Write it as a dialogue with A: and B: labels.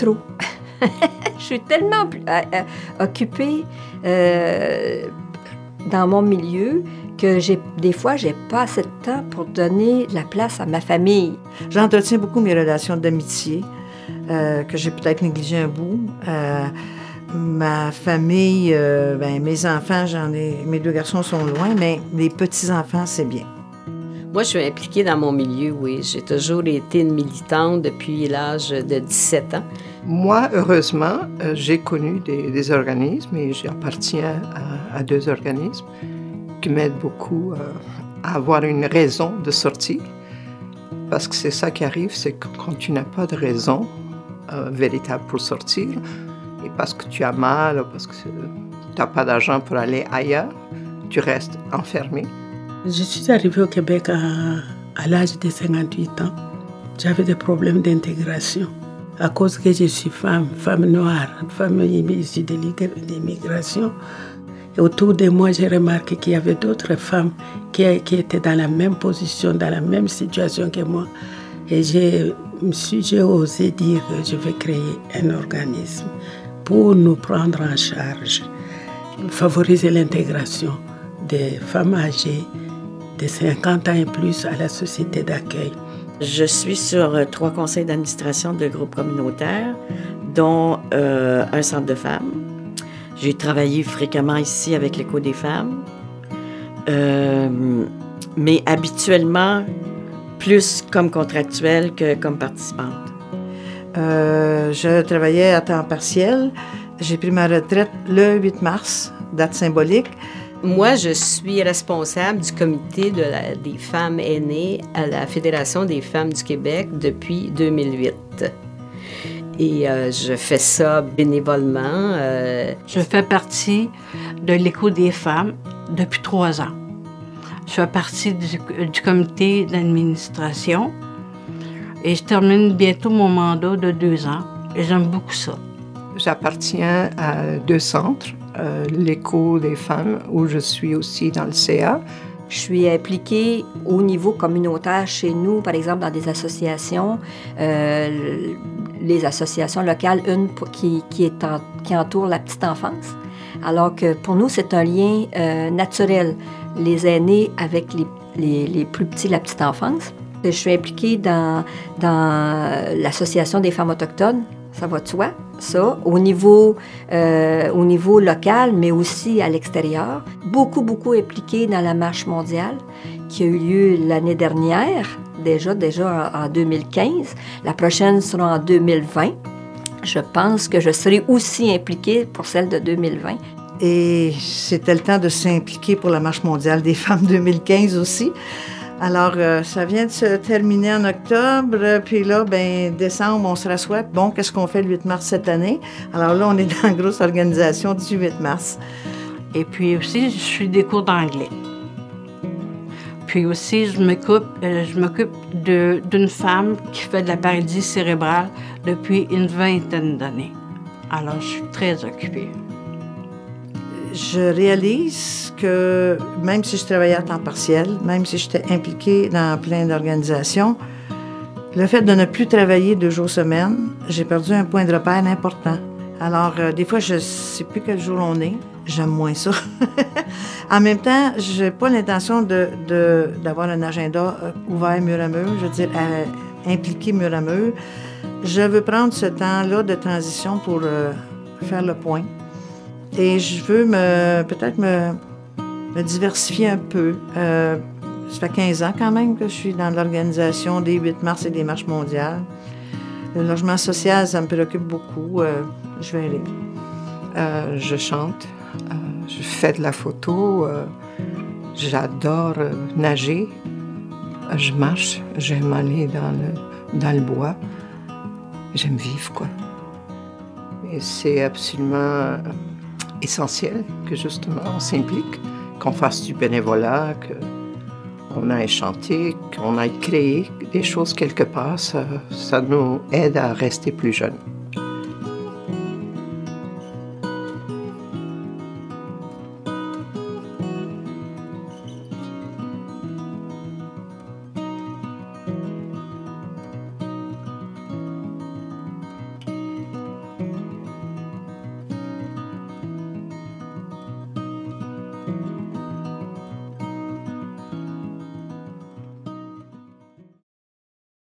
A: trop. Je suis tellement occupée dans mon milieu que des fois, j'ai pas assez de temps pour donner la place à ma famille.
B: J'entretiens beaucoup mes relations d'amitié, que j'ai peut-être négligé un bout. Ma famille, mes enfants, mes 2 garçons sont loin, mais les petits-enfants, c'est bien.
C: Moi, je suis impliquée dans mon milieu, oui. J'ai toujours été une militante depuis l'âge de 17 ans.
D: Moi, heureusement, j'ai connu des organismes et j'appartiens à 2 organismes qui m'aident beaucoup à avoir une raison de sortir. Parce que c'est ça qui arrive, c'est que quand tu n'as pas de raison véritable pour sortir, et parce que tu as mal, ou parce que tu n'as pas d'argent pour aller ailleurs, tu restes enfermé.
E: Je suis arrivée au Québec à l'âge de 58 ans. J'avais des problèmes d'intégration à cause que je suis femme noire, femme issue de l'immigration. Et autour de moi, j'ai remarqué qu'il y avait d'autres femmes qui étaient dans la même position, dans la même situation que moi. Et j'ai osé dire que je vais créer un organisme pour nous prendre en charge, favoriser l'intégration des femmes âgées de 50 ans et plus à la société d'accueil.
C: Je suis sur 3 conseils d'administration de groupes communautaires, dont un centre de femmes. J'ai travaillé fréquemment ici avec l'Écho des femmes, mais habituellement plus comme contractuelle que comme participante.
B: Je travaillais à temps partiel. J'ai pris ma retraite le 8 mars, date symbolique.
C: Moi, je suis responsable du comité des femmes aînées à la Fédération des femmes du Québec depuis 2008. Et je fais ça bénévolement.
F: Je fais partie de l'Écho des femmes depuis 3 ans. Je fais partie du comité d'administration et je termine bientôt mon mandat de 2 ans et j'aime beaucoup ça.
D: J'appartiens à 2 centres, l'Écho des femmes, où je suis aussi dans le CA.
A: Je suis impliquée au niveau communautaire chez nous, par exemple dans des associations, les associations locales, une qui entoure la petite enfance. Alors que pour nous, c'est un lien naturel, les aînés avec les plus petits, la petite enfance. Je suis impliquée dans l'Association des femmes autochtones, ça va de soi, ça, au niveau local, mais aussi à l'extérieur. Beaucoup impliquée dans la marche mondiale qui a eu lieu l'année dernière, déjà en 2015. La prochaine sera en 2020. Je pense que je serai aussi impliquée pour celle de 2020.
B: Et c'était le temps de s'impliquer pour la Marche mondiale des femmes 2015 aussi. Alors, ça vient de se terminer en octobre, puis là, décembre, on se rassoit. Bon, qu'est-ce qu'on fait le 8 mars cette année? Alors là, on est dans la grosse organisation du 8 mars.
F: Et puis aussi, je suis des cours d'anglais. Puis aussi, je m'occupe d'une femme qui fait de la paralysie cérébrale depuis une 20aine d'années. Alors, je suis très occupée.
B: Je réalise que même si je travaillais à temps partiel, même si j'étais impliquée dans plein d'organisations, le fait de ne plus travailler 2 jours semaine, j'ai perdu un point de repère important. Alors, des fois, je ne sais plus quel jour on est. J'aime moins ça. En même temps, je n'ai pas l'intention d'avoir un agenda ouvert mur à mur, je veux dire, impliqué mur à mur. Je veux prendre ce temps-là de transition pour faire le point. Et je veux peut-être me diversifier un peu. Ça fait 15 ans quand même que je suis dans l'organisation des 8 mars et des marches mondiales. Le logement social, ça me préoccupe beaucoup. Je vais aller.
D: Je chante, je fais de la photo, j'adore nager, je marche, j'aime aller dans le bois, j'aime vivre, quoi. Et c'est absolument essentiel que justement on s'implique, qu'on fasse du bénévolat, qu'on aille chanter, qu'on aille créer des choses quelque part, ça nous aide à rester plus jeunes.